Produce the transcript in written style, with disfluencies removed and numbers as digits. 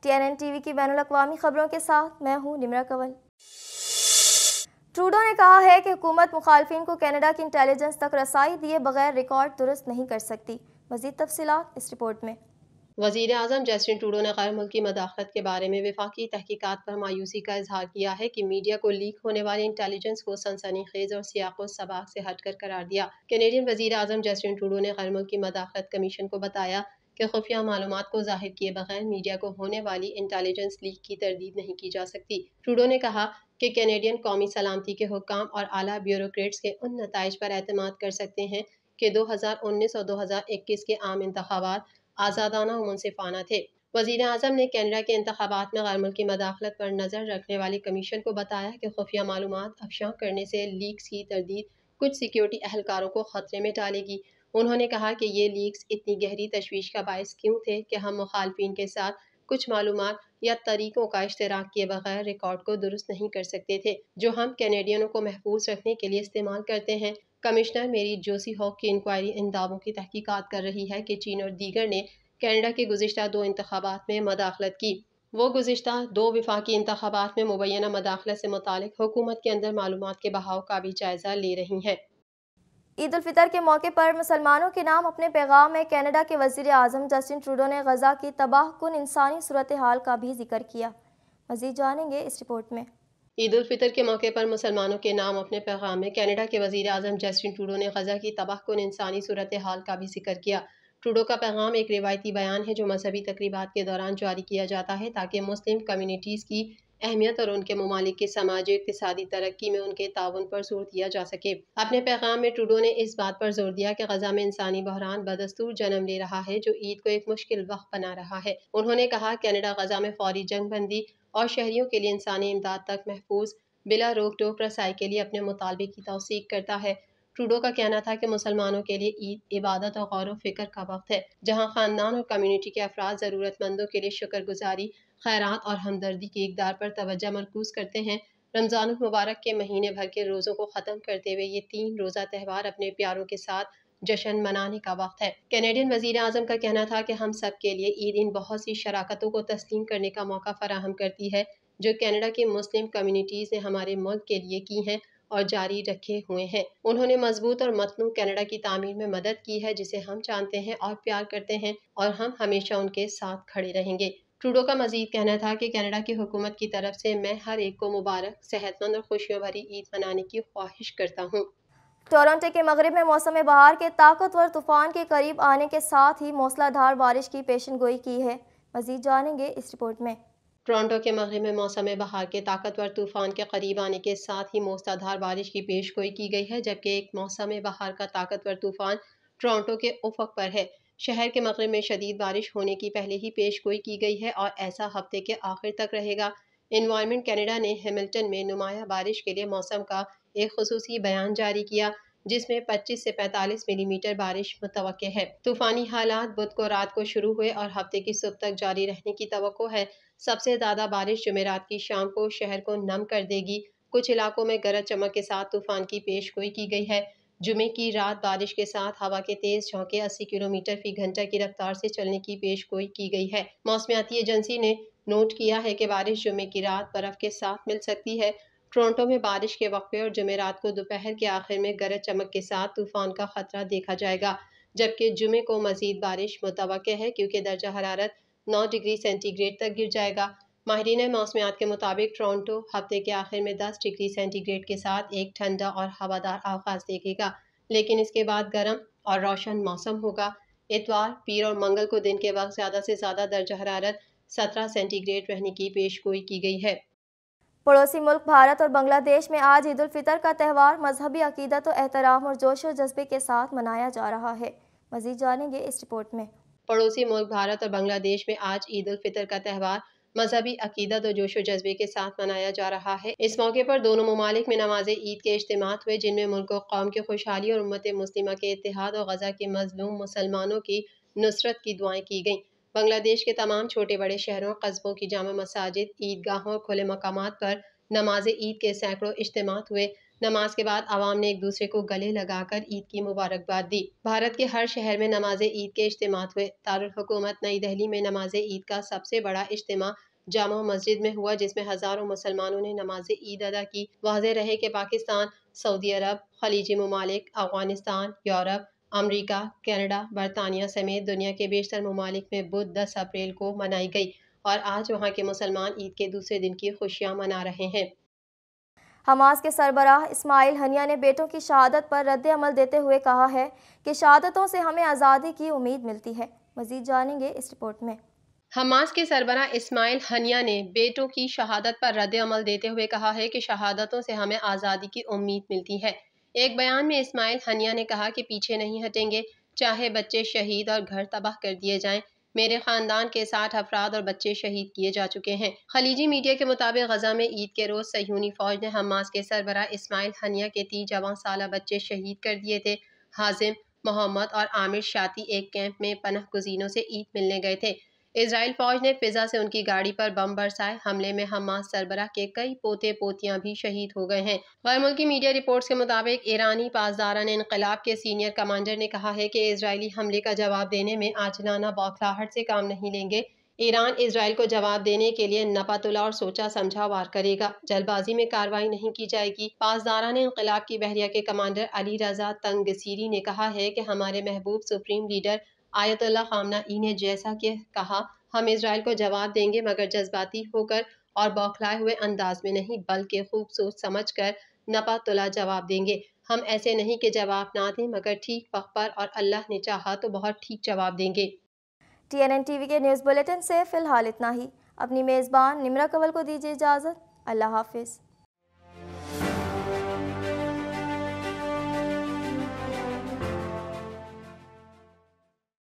TNN T V کی بین الاقوامی خبروں کے ساتھ میں ہوں نمرہ کنول۔ ٹروڈو نے کہا ہے کہ حکومت مخالفین کو کینیڈا کی انٹیلیجنس تک رسائی دیے بغیر ریکارڈ درست نہیں کر سکتی۔ مزید تفصیلات اس رپورٹ میں۔ وزیر اعظم جسٹن ٹروڈو نے غیر ملکی مداخلت کے بارے میں وفاقی تحقیقات پر مایوسی کا اظہار کیا ہے کہ میڈیا کو لیک ہونے والی انٹیلیجنس کو سنسنی خیز اور سیاق و سباق سے ہٹ کر قرار دیا۔ کینیڈین وزیر اعظم جسٹن ٹروڈو نے غیر ملکی مداخلت کمیشن کو بتایا کہ خفیہ معلومات کو ظاہر کیے بغیر میڈیا کو ہونے والی انٹیلیجنس لیک کی تردید نہیں کی جا سکتی۔ ٹروڈو نے کہا کہ کینیڈین قومی سلامتی کے حکام اور اعلیٰ بیوروکریٹس کے ان نتائج پر اعتماد کر سکتے ہیں کہ 2019 اور 2021 کے عام انتخابات آزادانہ و منصفانہ تھے۔ وزیر اعظم نے کینیڈا کے انتخابات میں غیر ملکی مداخلت پر نظر رکھنے والی کمیشن کو بتایا کہ خفیہ معلومات افشاں کرنے سے لیکس کی تردید کچھ سیکیورٹی اہلکاروں کو خطرے میں ڈالے گی۔ انہوں نے کہا کہ یہ لیکس اتنی گہری تشویش کا باعث کیوں تھے کہ ہم مخالفین کے ساتھ کچھ معلومات یا طریقوں کا اشتراک کیے بغیر ریکارڈ کو درست نہیں کر سکتے تھے جو ہم کینیڈینوں کو محفوظ رکھنے کے لیے استعمال کرتے ہیں۔ کمشنر میری جوسی ہاک کی انکوائری ان دعووں کی تحقیقات کر رہی ہے کہ چین اور دیگر نے کینیڈا کے گزشتہ 2 انتخابات میں مداخلت کی۔ وہ گزشتہ 2 وفاقی انتخابات میں مبینہ مداخلت سے متعلق حکومت کے اندر معلومات کے بہاؤ کا بھی جائزہ لے رہی ہیں۔ عید الفطر کے موقع پر مسلمانوں کے نام اپنے پیغام میں کینیڈا کے وزیر اعظم جسٹن ٹروڈو نے غزہ کی تباہ کن انسانی صورتحال کا بھی ذکر کیا۔ مزید جانیں گے اس رپورٹ میں۔ عید الفطر کے موقع پر مسلمانوں کے نام اپنے پیغام میں کینیڈا کے وزیر اعظم جسٹن ٹروڈو نے غزہ کی تباہ کن انسانی صورتحال کا بھی ذکر کیا۔ ٹروڈو کا پیغام ایک روایتی بیان ہے جو مذہبی تقریبات کے دوران جاری کیا جاتا ہے تاکہ مسلم کمیونٹیز کی اہمیت اور ان کے ممالک کی سماجی اقتصادی ترقی میں ان کے تعاون پر زور دیا جا سکے۔ اپنے پیغام میں ٹروڈو نے اس بات پر زور دیا کہ غزہ میں انسانی بحران بدستور جنم لے رہا ہے جو عید کو ایک مشکل وقت بنا رہا ہے۔ انہوں نے کہا کینیڈا غزہ میں فوری جنگ بندی اور شہریوں کے لیے انسانی امداد تک محفوظ بلا روک ٹوک رسائی کے لیے اپنے مطالبے کی توثیق کرتا ہے۔ ٹروڈو کا کہنا تھا کہ مسلمانوں کے لیے عید عبادت اور غور و فکر کا وقت ہے جہاں خاندان اور کمیونٹی کے افراد ضرورت مندوں کے لیے شکر گزاری، خیرات اور ہمدردی کی اقدار پر توجہ مرکوز کرتے ہیں۔ رمضان المبارک کے مہینے بھر کے روزوں کو ختم کرتے ہوئے یہ 3 روزہ تہوار اپنے پیاروں کے ساتھ جشن منانے کا وقت ہے۔ کینیڈین وزیر اعظم کا کہنا تھا کہ ہم سب کے لیے عید ان بہت سی شراکتوں کو تسلیم کرنے کا موقع فراہم کرتی ہے جو کینیڈا کی مسلم کمیونٹیز نے ہمارے ملک کے لیے کی ہیں اور جاری رکھے ہوئے ہیں۔ انہوں نے مضبوط اور متنوع کینیڈا کی تعمیر میں مدد کی ہے جسے ہم جانتے ہیں اور پیار کرتے ہیں اور ہم ہمیشہ ان کے ساتھ کھڑے رہیں گے۔ ٹروڈو کا مزید کہنا تھا کہ کینیڈا کی حکومت کی طرف سے میں ہر ایک کو مبارک، صحت مند اور خوشیوں بھری عید منانے کی خواہش کرتا ہوں۔ ٹورنٹو کے مغرب میں موسم بہار کے طاقتور طوفان کے قریب آنے کے ساتھ ہی موسلا دھار بارش کی پیشن گوئی کی ہے۔ مزید جانیں گے اس رپورٹ میں۔ ٹورنٹو کے مغرب میں موسم بہار کے طاقتور طوفان کے قریب آنے کے ساتھ ہی موسلا دھار بارش کی پیش گوئی کی گئی ہے جبکہ ایک موسم بہار کا طاقتور طوفان ٹورنٹو کے افق پر ہے۔ شہر کے مغرب میں شدید بارش ہونے کی پہلے ہی پیش گوئی کی گئی ہے اور ایسا ہفتے کے آخر تک رہے گا۔ انوائرمنٹ کینیڈا نے ہیملٹن میں نمایاں بارش کے لیے موسم کا ایک خصوصی بیان جاری کیا جس میں 25 سے 45 ملی میٹر بارش متوقع ہے۔ طوفانی حالات بدھ کو رات کو شروع ہوئے اور ہفتے کی صبح تک جاری رہنے کی توقع ہے۔ سب سے زیادہ بارش جمعرات کی شام کو شہر کو نم کر دے گی۔ کچھ علاقوں میں گرج چمک کے ساتھ طوفان کی پیش گوئی کی گئی ہے۔ جمعے کی رات بارش کے ساتھ ہوا کے تیز جھونکے 80 کلومیٹر فی گھنٹہ کی رفتار سے چلنے کی پیش گوئی کی گئی ہے۔ موسمیاتی ایجنسی نے نوٹ کیا ہے کہ بارش جمعے کی رات برف کے ساتھ مل سکتی ہے۔ ٹورنٹو میں بارش کے وقفے اور جمعرات کو دوپہر کے آخر میں گرج چمک کے ساتھ طوفان کا خطرہ دیکھا جائے گا جبکہ جمعے کو مزید بارش متوقع ہے کیونکہ درجہ حرارت 9 ڈگری سینٹی گریڈ تک گر جائے گا۔ ماہرین موسمیات کے مطابق ٹورنٹو ہفتے کے آخر میں 10 ڈگری سینٹی گریڈ کے ساتھ ایک ٹھنڈا اور ہوادار آغاز دیکھے گا لیکن اس کے بعد گرم اور روشن موسم ہوگا۔ اتوار، پیر اور منگل کو دن کے وقت زیادہ سے زیادہ درجہ حرارت 17 سینٹی گریڈ رہنے کی پیش گوئی کی گئی ہے۔ پڑوسی ملک بھارت اور بنگلہ دیش میں آج عید الفطر کا تہوار مذہبی عقیدت و احترام اور جوش و جذبے کے ساتھ منایا جا رہا ہے۔ مزید جانیں گے اس رپورٹ میں۔ پڑوسی ملک بھارت اور بنگلہ دیش میں آج عید الفطر کا تہوار مذہبی عقیدت اور جوش و جذبے کے ساتھ منایا جا رہا ہے۔ اس موقع پر دونوں ممالک میں نماز عید کے اجتماعات ہوئے جن میں ملک و قوم کی خوشحالی اور امت مسلمہ کے اتحاد اور غزہ کے مظلوم مسلمانوں کی نصرت کی دعائیں کی گئیں۔ بنگلہ دیش کے تمام چھوٹے بڑے شہروں اور قصبوں کی جامع مساجد، عید گاہوں اور کھلے مقامات پر نماز عید کے سینکڑوں اجتماعات ہوئے۔ نماز کے بعد عوام نے ایک دوسرے کو گلے لگا کر عید کی مبارکباد دی۔ بھارت کے ہر شہر میں نماز عید کے اجتماعات ہوئے۔ دارالحکومت نئی دہلی میں نماز عید کا سب سے بڑا اجتماع جامع مسجد میں ہوا، جس میں ہزاروں مسلمانوں نے نماز عید ادا کی۔ واضح رہے کہ پاکستان، سعودی عرب، خلیجی ممالک، افغانستان، یورپ، امریکہ، کینیڈا، برطانیہ سمیت دنیا کے بیشتر ممالک میں بدھ 10 اپریل کو منائی گئی اور آج وہاں کے مسلمان عید کے دوسرے دن کی خوشیاں منا رہے ہیں۔ حماس کے سربراہ اسماعیل ہنیہ نے بیٹوں کی شہادت پر رد عمل دیتے ہوئے کہا ہے کہ شہادتوں سے ہمیں آزادی کی امید ملتی ہے۔ مزید جانیں گے اس رپورٹ میں۔ حماس کے سربراہ اسماعیل ہنیہ نے بیٹوں کی شہادت پر رد عمل دیتے ہوئے کہا ہے کہ شہادتوں سے ہمیں آزادی کی امید ملتی ہے۔ ایک بیان میں اسماعیل ہنیہ نے کہا کہ پیچھے نہیں ہٹیں گے، چاہے بچے شہید اور گھر تباہ کر دیے جائیں۔ میرے خاندان کے 60 افراد اور بچے شہید کیے جا چکے ہیں۔ خلیجی میڈیا کے مطابق غزہ میں عید کے روز صہیونی فوج نے حماس کے سربراہ اسماعیل ہنیہ کے 3 جواں سالہ بچے شہید کر دیے تھے۔ حازم، محمد اور عامر شاطی ایک کیمپ میں پناہ گزینوں سے عید ملنے گئے تھے۔ اسرائیل فوج نے فضا سے ان کی گاڑی پر بم برسائے۔ حملے میں حماس سربراہ کے کئی پوتے پوتیاں بھی شہید ہو گئے ہیں۔ غیر ملکی میڈیا رپورٹس کے مطابق ایرانی پاسداران انقلاب کے سینئر کمانڈر نے کہا ہے کہ اسرائیلی حملے کا جواب دینے میں عاجلانہ بوکھلاہٹ سے کام نہیں لیں گے۔ ایران اسرائیل کو جواب دینے کے لیے نپا تلا اور سوچا سمجھا وار کرے گا۔ جلد بازی میں کارروائی نہیں کی جائے گی۔ پاسداران انقلاب کی بحریہ کے کمانڈر علی رضا تنگسیری نے کہا ہے کہ ہمارے محبوب سپریم لیڈر آیت اللہ خامنہ ای نے جیسا کہ کہا، ہم اسرائیل کو جواب دیں گے، مگر جذباتی ہو کر اور بوکھلائے ہوئے انداز میں نہیں، بلکہ خوب سوچ سمجھ کر نپا تلا جواب دیں گے۔ ہم ایسے نہیں کہ جواب نہ دیں، مگر ٹھیک وقت پر، اور اللہ نے چاہا تو بہت ٹھیک جواب دیں گے۔ TNN TV کے نیوز بلیٹن سے فی الحال اتنا ہی۔ اپنی میزبان نمرا کنول کو دیجیے اجازت۔ اللہ حافظ۔